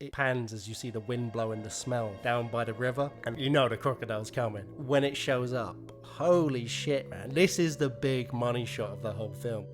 It pans as you see the wind blowing the smell down by the river, and you know the crocodile's coming. When it shows up, holy shit, man. This is the big money shot of the whole film.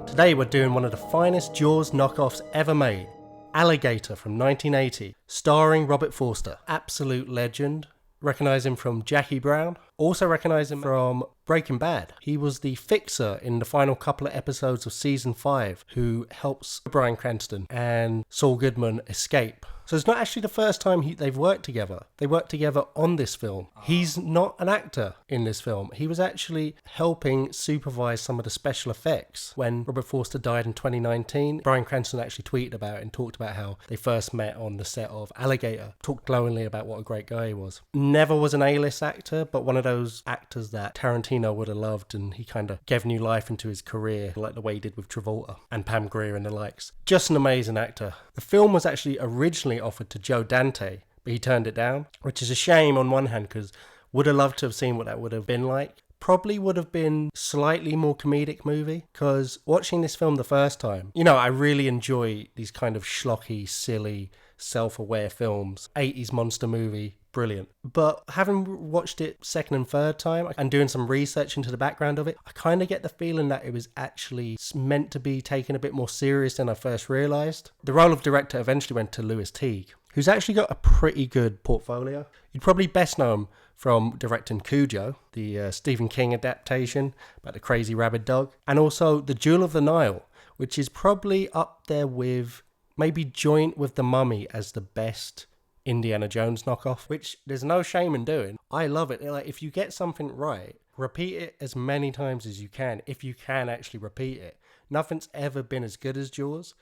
Today we're doing one of the finest Jaws knockoffs ever made. Alligator from 1980, starring Robert Forster. Absolute legend. Recognise him from Jackie Brown. Also recognise him from Breaking Bad. He was the fixer in the final couple of episodes of season 5 who helps Bryan Cranston and Saul Goodman escape. So it's not actually the first time they've worked together. They worked together on this film. He's not an actor in this film. He was actually helping supervise some of the special effects. When Robert Forster died in 2019, Bryan Cranston actually tweeted about it and talked about how they first met on the set of Alligator. Talked glowingly about what a great guy he was. Never was an A-list actor, but one of those actors that Tarantino would have loved, and he kind of gave new life into his career, like the way he did with Travolta and Pam Grier and the likes. Just an amazing actor. The film was actually originally offered to Joe Dante, but he turned it down, which is a shame on one hand because would have loved to have seen what that would have been like. Probably would have been slightly more comedic movie, because watching this film the first time, I really enjoy these kind of schlocky, silly, self-aware films. 80s monster movie, brilliant. But having watched it second and third time and doing some research into the background of it, I kind of get the feeling that it was actually meant to be taken a bit more serious than I first realised. The role of director eventually went to Lewis Teague, who's actually got a pretty good portfolio. You'd probably best know him from directing Cujo, the Stephen King adaptation about the crazy rabid dog, and also The Jewel of the Nile, which is probably up there with, maybe joint with The Mummy as the best Indiana Jones knockoff, which there's no shame in doing. I love it. Like, if you get something right, repeat it as many times as you can, if you can actually repeat it. Nothing's ever been as good as Jaws,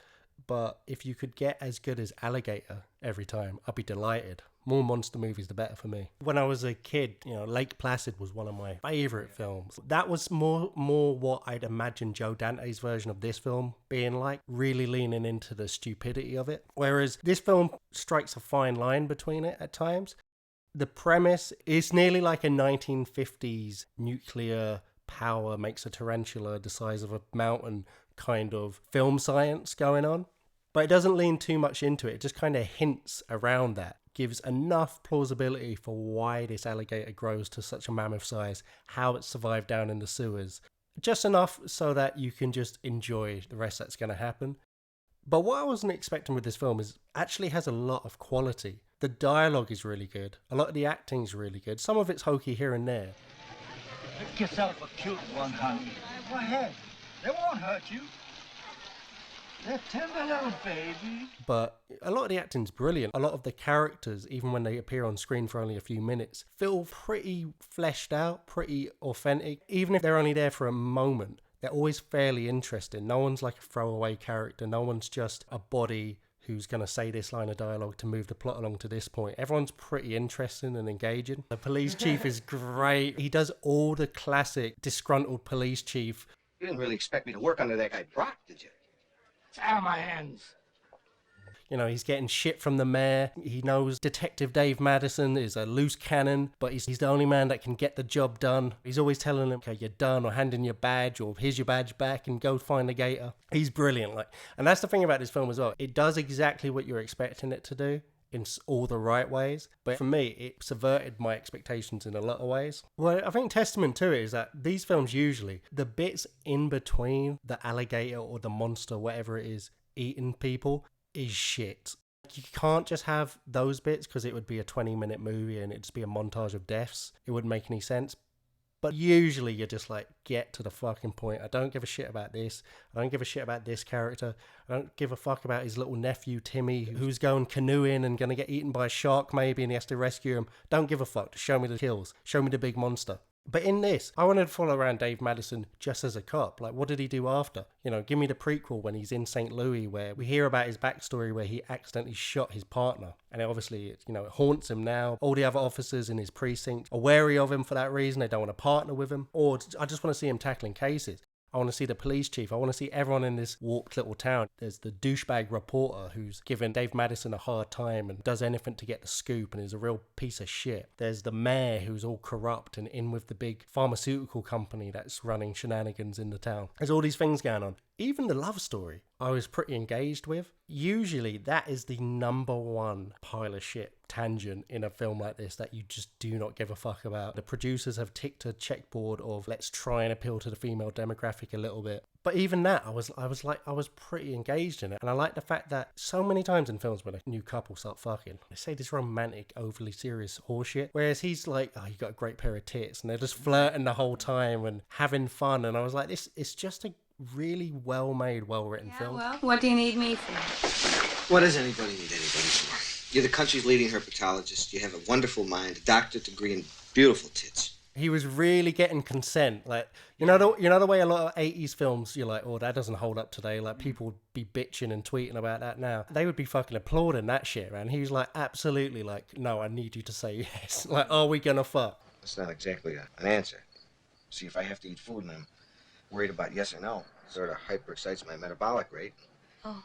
but if you could get as good as Alligator every time, I'd be delighted. More monster movies, the better for me. When I was a kid, Lake Placid was one of my favourite films. That was more what I'd imagine Joe Dante's version of this film being like, really leaning into the stupidity of it. Whereas this film strikes a fine line between it at times. The premise is nearly like a 1950s nuclear power makes a tarantula the size of a mountain kind of film science going on. But it doesn't lean too much into it. It just kind of hints around that. Gives enough plausibility for why this alligator grows to such a mammoth size, how it survived down in the sewers. Just enough so that you can just enjoy the rest that's going to happen. But what I wasn't expecting with this film is actually has a lot of quality. The dialogue is really good. A lot of the acting's really good. Some of it's hokey here and there. Pick yourself a cute one, honey. Go ahead. They won't hurt you. They're tender little baby. But a lot of the acting's brilliant. A lot of the characters, even when they appear on screen for only a few minutes, feel pretty fleshed out, pretty authentic. Even if they're only there for a moment, they're always fairly interesting. No one's like a throwaway character. No one's just a body who's going to say this line of dialogue to move the plot along to this point. Everyone's pretty interesting and engaging. The police chief is great. He does all the classic disgruntled police chief. You didn't really expect me to work under that guy Brock, did you? It's out of my hands. He's getting shit from the mayor. He knows Detective Dave Madison is a loose cannon, but he's the only man that can get the job done. He's always telling him, okay, you're done, or handing your badge, or here's your badge back, and go find the gator. He's brilliant. And that's the thing about this film as well. It does exactly what you're expecting it to do in all the right ways. But for me, it subverted my expectations in a lot of ways. Well, I think testament to it is that these films usually, the bits in between the alligator or the monster, whatever it is, eating people is shit. You can't just have those bits because it would be a 20-minute movie and it'd just be a montage of deaths. It wouldn't make any sense. But usually you're just like, get to the fucking point. I don't give a shit about this. I don't give a shit about this character. I don't give a fuck about his little nephew, Timmy, who's going canoeing and going to get eaten by a shark maybe and he has to rescue him. Don't give a fuck. Just show me the kills. Show me the big monster. But in this, I wanted to follow around Dave Madison just as a cop. Like, what did he do after? Give me the prequel when he's in St. Louis, where we hear about his backstory where he accidentally shot his partner. And obviously, it haunts him now. All the other officers in his precinct are wary of him for that reason. They don't want to partner with him. Or I just want to see him tackling cases. I want to see the police chief. I want to see everyone in this warped little town. There's the douchebag reporter who's giving Dave Madison a hard time and does anything to get the scoop and is a real piece of shit. There's the mayor who's all corrupt and in with the big pharmaceutical company that's running shenanigans in the town. There's all these things going on. Even the love story I was pretty engaged with. Usually that is the number one pile of shit tangent in a film like this that you just do not give a fuck about. The producers have ticked a checkboard of let's try and appeal to the female demographic a little bit. But even that, I was pretty engaged in it. And I like the fact that so many times in films when a new couple start fucking, they say this romantic, overly serious horseshit. Whereas he's like, oh, you got a great pair of tits. And they're just flirting the whole time and having fun. And I was like, it's just a really well-made, well-written film. Well, what do you need me for? What does anybody need anybody for? You're the country's leading herpetologist. You have a wonderful mind, a doctorate degree, and beautiful tits. He was really getting consent. Like, you know the way a lot of 80s films, you're like, oh, that doesn't hold up today. Like, people would be bitching and tweeting about that now. They would be fucking applauding that shit, man. He was like, absolutely, like, no, I need you to say yes. Like, are we gonna fuck? That's not exactly an answer. See, if I have to eat food and I'm worried about yes or no, it sort of hyper-excites my metabolic rate. Oh.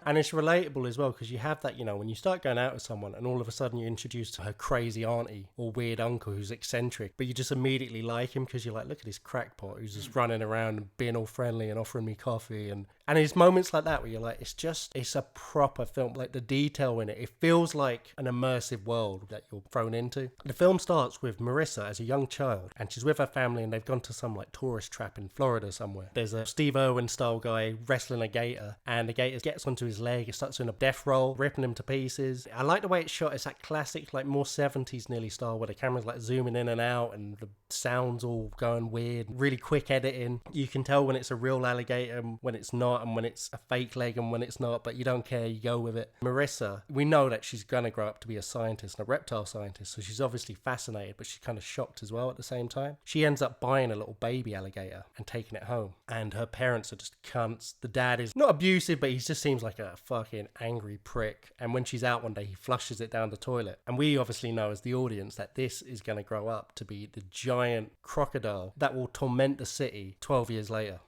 And it's relatable as well, because you have that, when you start going out with someone and all of a sudden you're introduced to her crazy auntie or weird uncle who's eccentric, but you just immediately like him because you're like, look at this crackpot who's just running around and being all friendly and offering me coffee. And it's moments like that where you're like, it's a proper film. Like, the detail in it, it feels like an immersive world that you're thrown into. The film starts with Marissa as a young child, and she's with her family and they've gone to some like tourist trap in Florida somewhere. There's a Steve Irwin style guy wrestling a gator, and the gator gets onto his leg, it starts doing a death roll, ripping him to pieces. I like the way it's shot. It's that classic, like, more 70s nearly style where the camera's like zooming in and out and the sound's all going weird. Really quick editing. You can tell when it's a real alligator and when it's not, and when it's a fake leg and when it's not, but you don't care, you go with it. Marissa, we know that she's gonna grow up to be a scientist, a reptile scientist, so she's obviously fascinated, but she's kind of shocked as well at the same time. She ends up buying a little baby alligator and taking it home, and her parents are just cunts. The dad is not abusive, but he just seems like a fucking angry prick, and when she's out one day he flushes it down the toilet, and we obviously know as the audience that this is going to grow up to be the giant crocodile that will torment the city 12 years later.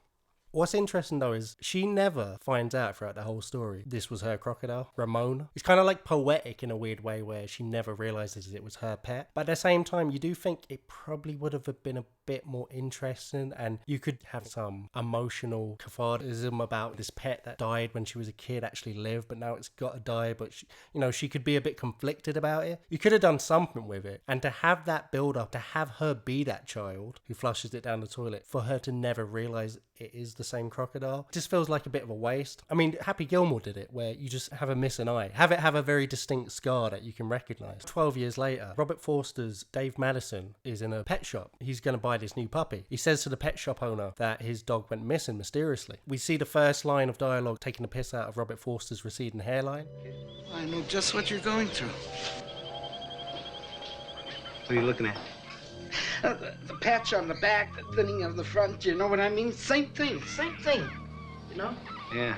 What's interesting though is she never finds out throughout the whole story this was her crocodile, Ramona. It's kind of like poetic in a weird way where she never realizes it was her pet. But at the same time, you do think it probably would have been a bit more interesting, and you could have some emotional catharsis about this pet that died when she was a kid actually lived, but now it's got to die. But she could be a bit conflicted about it. You could have done something with it, and to have that build up, to have her be that child who flushes it down the toilet, for her to never realize it is the same crocodile, just feels like a bit of a waste. I mean, Happy Gilmore did it, where you just have a missing eye, have it have a very distinct scar that you can recognize. 12 years later, Robert Forster's Dave Madison is in a pet shop. He's going to buy this new puppy. He says to the pet shop owner that his dog went missing mysteriously. We see the first line of dialogue taking the piss out of Robert Forster's receding hairline. I know just what you're going through. What are you looking at? The patch on the back, the thinning of the front, you know what I mean? Same thing, you know? Yeah.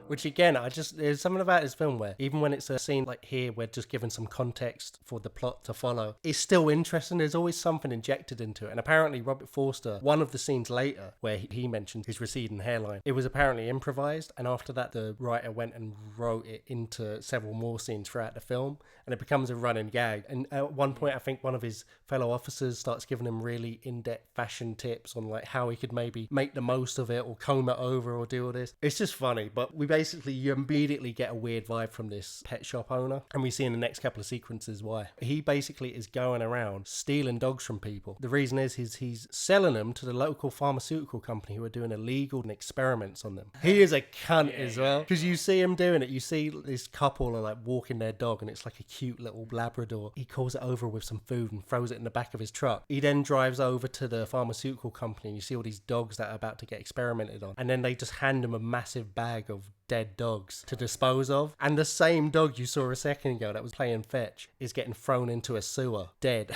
Which again, there's something about this film where even when it's a scene like here, we're just given some context for the plot to follow, it's still interesting. There's always something injected into it. And apparently Robert Forster, one of the scenes later where he mentioned his receding hairline, it was apparently improvised. And after that, the writer went and wrote it into several more scenes throughout the film, and it becomes a running gag. And at one point, I think one of his fellow officers starts giving him really in-depth fashion tips on like how he could maybe make the most of it or comb it over or do all this. It's just funny, but you immediately get a weird vibe from this pet shop owner, and we see in the next couple of sequences why. He basically is going around stealing dogs from people. The reason is he's selling them to the local pharmaceutical company who are doing illegal experiments on them. He is a cunt as well, because you see him doing it. You see this couple are like walking their dog, and it's like a cute little Labrador. He calls it over with some food and throws it in the back of his truck. He then drives over to the pharmaceutical company, and you see all these dogs that are about to get experimented on, and then they just hand him a massive bag of dead dogs to dispose of, and the same dog you saw a second ago that was playing fetch is getting thrown into a sewer dead.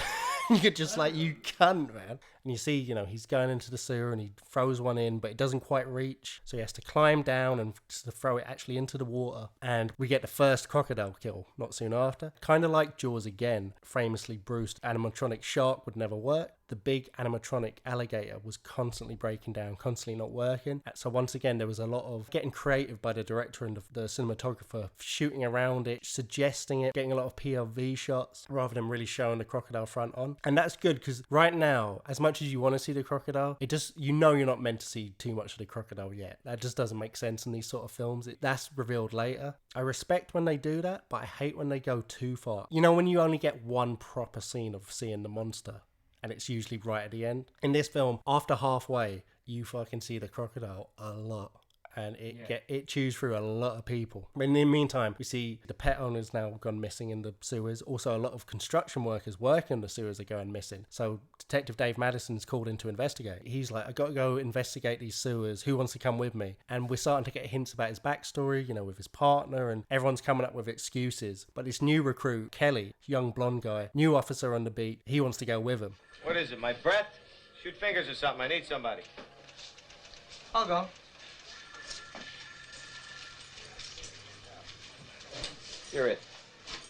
You're just like, you cunt, man. And you see, he's going into the sewer and he throws one in, but it doesn't quite reach. So he has to climb down and to throw it actually into the water. And we get the first crocodile kill not soon after. Kind of like Jaws again, famously Bruce, animatronic shark would never work. The big animatronic alligator was constantly breaking down, constantly not working. So once again, there was a lot of getting creative by the director and the cinematographer, shooting around it, suggesting it, getting a lot of POV shots rather than really showing the crocodile front on. And that's good because right now, as much as you want to see the crocodile, it just, you're not meant to see too much of the crocodile yet. That just doesn't make sense in these sort of films. That's revealed later. I respect when they do that, but I hate when they go too far. When you only get one proper scene of seeing the monster, and it's usually right at the end. In this film, after halfway, you fucking see the crocodile a lot. And it chews through a lot of people. In the meantime, we see the pet owners now gone missing in the sewers. Also, a lot of construction workers working in the sewers are going missing. So Detective Dave Madison's called in to investigate. He's like, I got to go investigate these sewers. Who wants to come with me? And we're starting to get hints about his backstory, with his partner, and everyone's coming up with excuses. But this new recruit, Kelly, young blonde guy, new officer on the beat, he wants to go with him. What is it, my breath? Shoot fingers or something. I need somebody. I'll go. You're it.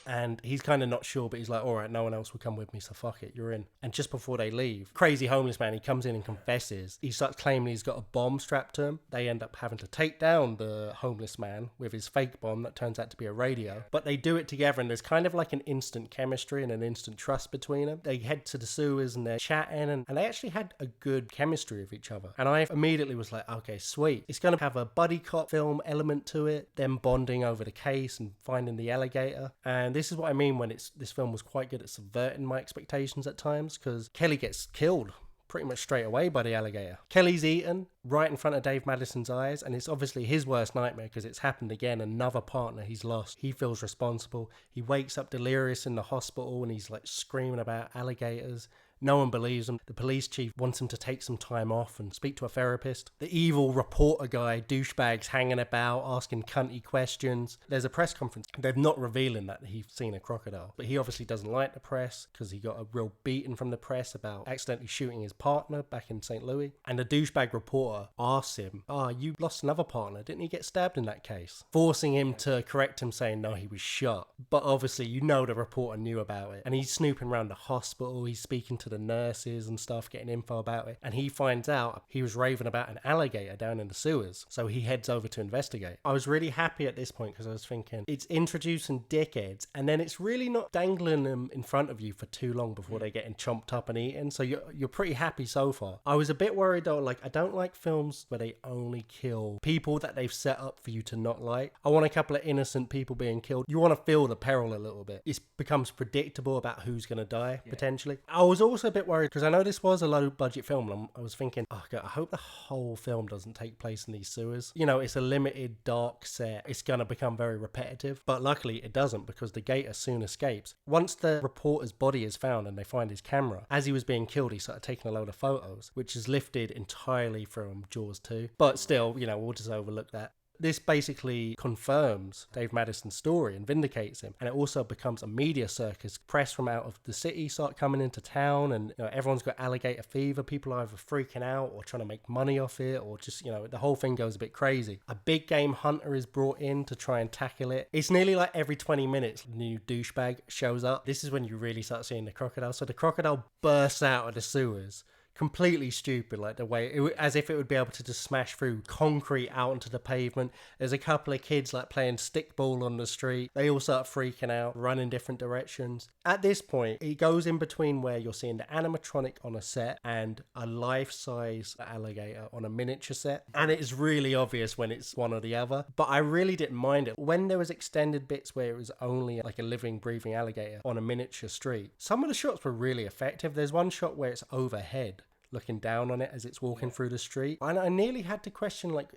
And he's kind of not sure, but he's like, all right, no one else will come with me, so fuck it, you're in. And just before they leave, crazy homeless man, he comes in and confesses. He starts claiming he's got a bomb strapped to him. They end up having to take down the homeless man with his fake bomb that turns out to be a radio. But they do it together, and there's kind of like an instant chemistry and an instant trust between them. They head to the sewers and they're chatting, and they actually had a good chemistry with each other. And I immediately was like, okay, sweet. It's going to have a buddy cop film element to it, them bonding over the case and finding the alligator. And this is what I mean when this film was quite good at subverting my expectations at times, because Kelly gets killed pretty much straight away by the alligator. Kelly's eaten right in front of Dave Madison's eyes, and it's obviously his worst nightmare because it's happened again. Another partner he's lost. He feels responsible. He wakes up delirious in the hospital and he's like screaming about alligators. No one believes him. The police chief wants him to take some time off and speak to a therapist. The evil reporter guy, douchebag's hanging about, asking cunty questions. There's a press conference. They're not revealing that he's seen a crocodile. But he obviously doesn't like the press because he got a real beating from the press about accidentally shooting his partner back in St. Louis. And the douchebag reporter asks him, you lost another partner. Didn't he get stabbed in that case? Forcing him to correct him, saying, no, he was shot. But obviously, the reporter knew about it. And he's snooping around the hospital. He's speaking to the nurses and stuff, getting info about it, and he finds out he was raving about an alligator down in the sewers, so he heads over to investigate. I was really happy at this point because I was thinking it's introducing dickheads and then it's really not dangling them in front of you for too long before they're getting chomped up and eaten, so you're pretty happy so far. I was a bit worried though, like I don't like films where they only kill people that they've set up for you to not like. I want a couple of innocent people being killed. You want to feel the peril a little bit. It becomes predictable about who's going to die potentially. I was also a bit worried because I know this was a low budget film, and I was thinking, oh God, I hope the whole film doesn't take place in these sewers. It's a limited dark set. It's going to become very repetitive, but luckily it doesn't because the gator soon escapes. Once the reporter's body is found and they find his camera, as he was being killed, he started taking a load of photos, which is lifted entirely from Jaws 2. But still, we'll just overlook that. This basically confirms Dave Madison's story and vindicates him. And it also becomes a media circus. Press from out of the city start coming into town, and everyone's got alligator fever. People are either freaking out or trying to make money off it, or just, the whole thing goes a bit crazy. A big game hunter is brought in to try and tackle it. It's nearly like every 20 minutes, a new douchebag shows up. This is when you really start seeing the crocodile. So the crocodile bursts out of the sewers. Completely stupid, like the way as if it would be able to just smash through concrete out onto the pavement. There's a couple of kids like playing stickball on the street. They all start freaking out, running different directions. At this point, it goes in between where you're seeing the animatronic on a set and a life-size alligator on a miniature set, and it is really obvious when it's one or the other. But I really didn't mind it when there was extended bits where it was only like a living, breathing alligator on a miniature street. Some of the shots were really effective. There's one shot where it's overhead, looking down on it as it's walking through the street. And I nearly had to question, like,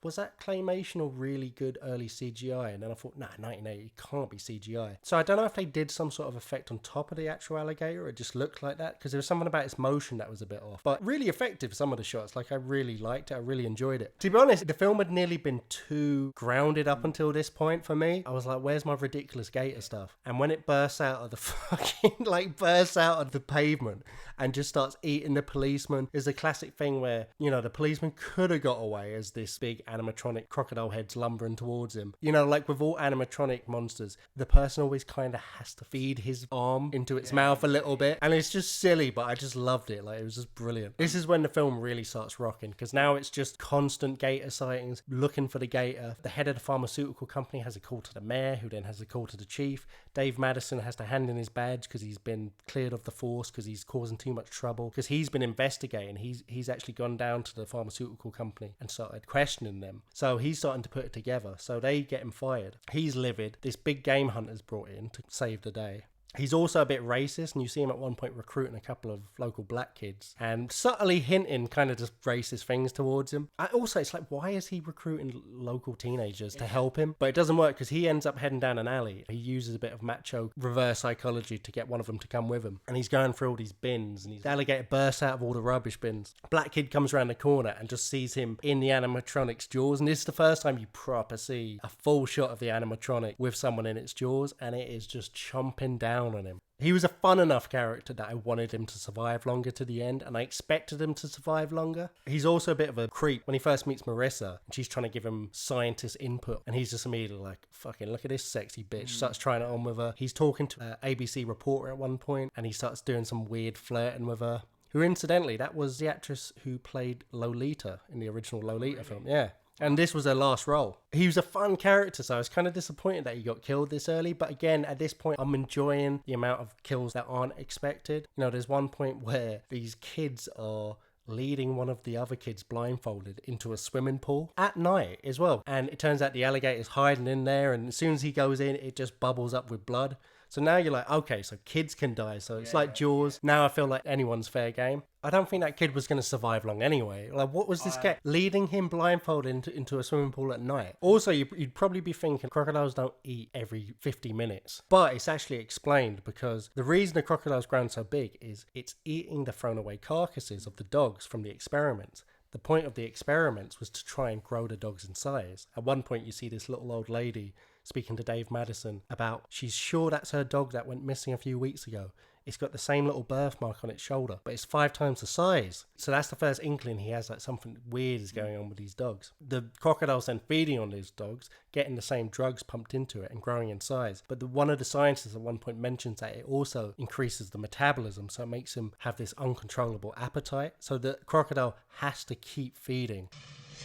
was that claymation or really good early CGI? And then I thought, nah, 1980, it can't be CGI. So I don't know if they did some sort of effect on top of the actual alligator, or it just looked like that, because there was something about its motion that was a bit off. But really effective, some of the shots. Like, I really liked it. I really enjoyed it. To be honest, the film had nearly been too grounded up until this point for me. I was like, where's my ridiculous gator stuff? And when it bursts out of the fucking, like, bursts out of the pavement and just starts eating the policeman, is a classic thing where, you know, the policeman could have got away as this big animatronic crocodile head's lumbering towards him. You know, like with all animatronic monsters, the person always kind of has to feed his arm into its mouth a little bit. And it's just silly, but I just loved it. Like, it was just brilliant. This is when the film really starts rocking, because now it's just constant gator sightings, looking for the gator. The head of the pharmaceutical company has a call to the mayor, who then has a call to the chief. Dave Madison has to hand in his badge because he's been cleared of the force because he's causing too much trouble, because he's been investigating. He's actually gone down to the pharmaceutical company and started questioning them. So he's starting to put it together. So they get him fired. He's livid. This big game hunter's brought in to save the day. He's also a bit racist, and you see him at one point recruiting a couple of local black kids and subtly hinting kind of just racist things towards him. Also, it's like, why is he recruiting local teenagers to help him? But it doesn't work, because he ends up heading down an alley. He uses a bit of macho reverse psychology to get one of them to come with him. And he's going through all these bins, and the alligator bursts out of all the rubbish bins. Black kid comes around the corner and just sees him in the animatronic's jaws. And this is the first time you proper see a full shot of the animatronic with someone in its jaws, and it is just chomping down on him. He was a fun enough character that I wanted him to survive longer to the end, and I expected him to survive longer. He's also a bit of a creep. When he first meets Marissa, and she's trying to give him scientist input, and he's just immediately like, fucking look at this sexy bitch. Starts trying it on with her. He's talking to an ABC reporter at one point, and he starts doing some weird flirting with her, who incidentally, that was the actress who played Lolita in the original Lolita film. Yeah. And this was her last role. He was a fun character, so I was kind of disappointed that he got killed this early. But again, at this point, I'm enjoying the amount of kills that aren't expected. You know, there's one point where these kids are leading one of the other kids blindfolded into a swimming pool at night as well. And it turns out the alligator's hiding in there, and as soon as he goes in, it just bubbles up with blood. So now you're like, okay, so kids can die. So it's like Jaws. Now I feel like anyone's fair game. I don't think that kid was going to survive long anyway. Like, what was this guy leading him blindfolded into a swimming pool at night? Also, you'd probably be thinking crocodiles don't eat every 50 minutes. But it's actually explained, because the reason the crocodile's grown so big is it's eating the thrown away carcasses of the dogs from the experiments. The point of the experiments was to try and grow the dogs in size. At one point, you see this little old lady speaking to Dave Madison about she's sure that's her dog that went missing a few weeks ago. It's got the same little birthmark on its shoulder, but it's 5 times the size. So that's the first inkling he has, like something weird is going on with these dogs. The crocodile's then feeding on these dogs, getting the same drugs pumped into it and growing in size. But one of the scientists at one point mentions that it also increases the metabolism, so it makes him have this uncontrollable appetite. So the crocodile has to keep feeding.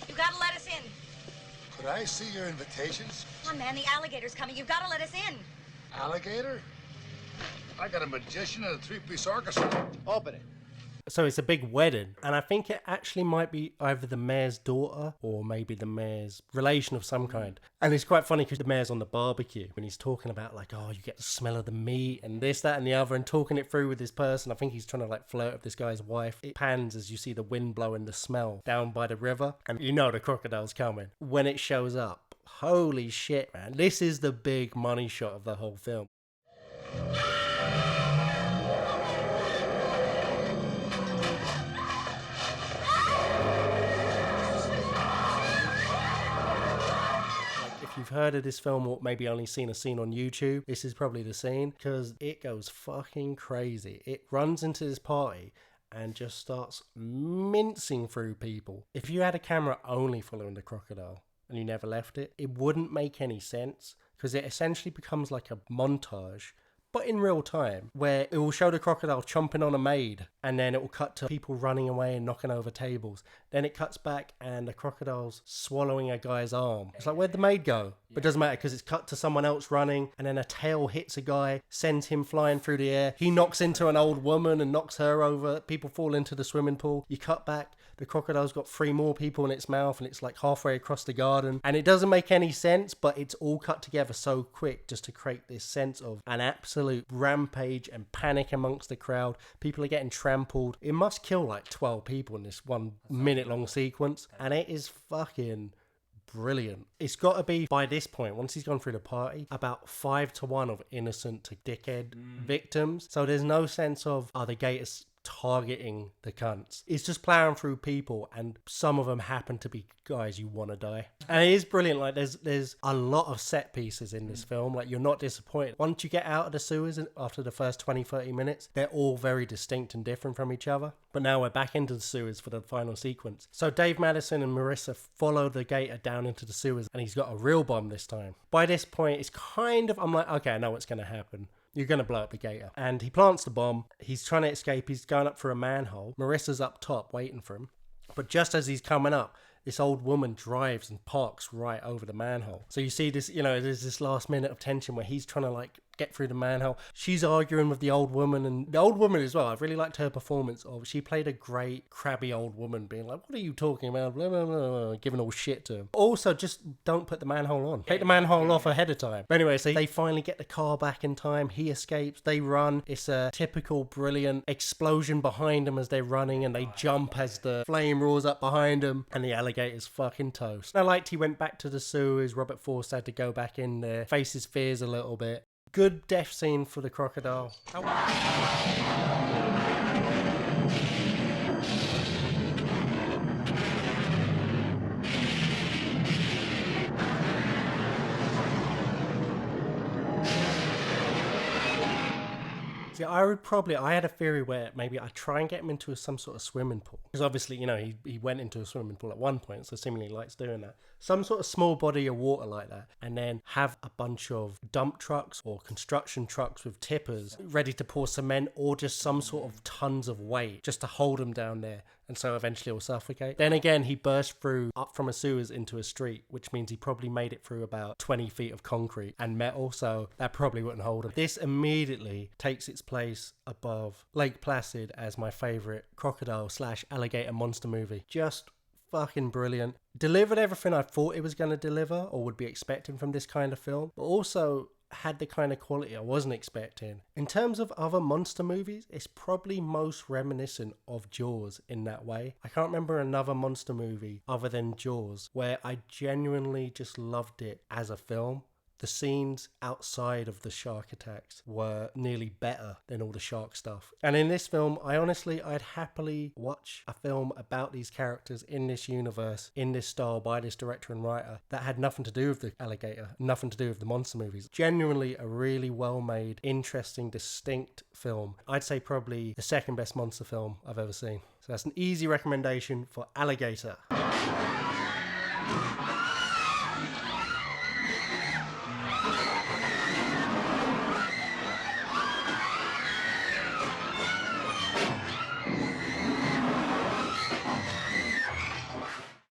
You gotta let us in. Could I see your invitations? Come on, man, the alligator's coming. You've gotta let us in. Alligator? I got a magician and a 3-piece orchestra. Open it. So it's a big wedding, and I think it actually might be either the mayor's daughter or maybe the mayor's relation of some kind. And it's quite funny because the mayor's on the barbecue when he's talking about like, oh, you get the smell of the meat and this, that and the other, and talking it through with this person. I think he's trying to like flirt with this guy's wife. It pans as you see the wind blowing the smell down by the river, and you know the crocodile's coming. When it shows up, holy shit, man. This is the big money shot of the whole film. If you've heard of this film or maybe only seen a scene on YouTube, this is probably the scene, because it goes fucking crazy. It runs into this party and just starts mincing through people. If you had a camera only following the crocodile and you never left it, it wouldn't make any sense, because it essentially becomes like a montage, but in real time, where it will show the crocodile chomping on a maid, and then it will cut to people running away and knocking over tables. Then it cuts back and the crocodile's swallowing a guy's arm. It's like, where'd the maid go? But it doesn't matter, because it's cut to someone else running, and then a tail hits a guy, sends him flying through the air. He knocks into an old woman and knocks her over. People fall into the swimming pool. You cut back, the crocodile's got 3 more people in its mouth, and it's like halfway across the garden. And it doesn't make any sense, but it's all cut together so quick just to create this sense of an absolute rampage and panic amongst the crowd. People are getting trampled. It must kill like 12 people in this 1 minute long sequence, and it is fucking brilliant. It's got to be, by this point, once he's gone through the party, about 5-1 of innocent to dickhead victims. So there's no sense of, the gators targeting the cunts. It's just plowing through people, and some of them happen to be guys you want to die. And it is brilliant. Like, there's a lot of set pieces in this film. Like, you're not disappointed. Once you get out of the sewers after the first 20-30 minutes, they're all very distinct and different from each other. But now we're back into the sewers for the final sequence. So Dave Madison and Marissa follow the gator down into the sewers, and he's got a real bomb this time. By this point, it's kind of, I'm like, okay, I know what's going to happen. You're going to blow up the gator. And he plants the bomb. He's trying to escape. He's going up for a manhole. Marissa's up top waiting for him. But just as he's coming up, this old woman drives and parks right over the manhole. So you see this, there's this last minute of tension where he's trying to, like, get through the manhole. She's arguing with the old woman, and the old woman as well. I really liked her performance she played a great crabby old woman being like, what are you talking about? Blah, blah, blah, blah, giving all shit to him. Also, just don't put the manhole on. Take the manhole off ahead of time. But anyway, so they finally get the car back in time. He escapes. They run. It's a typical brilliant explosion behind them as they're running, and they jump as the flame roars up behind them, and the alligator's fucking toast. I liked he went back to the sewers. Robert Forster had to go back in there, face his fears a little bit. Good death scene for the crocodile. See, I had a theory where maybe I'd try and get him into some sort of swimming pool. Because obviously, he went into a swimming pool at one point, so seemingly likes doing that. Some sort of small body of water like that. And then have a bunch of dump trucks or construction trucks with tippers ready to pour cement, or just some sort of tons of weight just to hold him down there. And so eventually he'll suffocate. Then again, he burst through up from a sewers into a street, which means he probably made it through about 20 feet of concrete and metal, so that probably wouldn't hold him. This immediately takes its place above Lake Placid as my favourite crocodile/alligator monster movie. Just fucking brilliant. Delivered everything I thought it was going to deliver or would be expecting from this kind of film, but also had the kind of quality I wasn't expecting. In terms of other monster movies, it's probably most reminiscent of Jaws in that way. I can't remember another monster movie other than Jaws where I genuinely just loved it as a film. The scenes outside of the shark attacks were nearly better than all the shark stuff. And in this film, I'd happily watch a film about these characters in this universe, in this style, by this director and writer, that had nothing to do with the alligator, nothing to do with the monster movies. Genuinely a really well-made, interesting, distinct film. I'd say probably the second best monster film I've ever seen. So that's an easy recommendation for Alligator.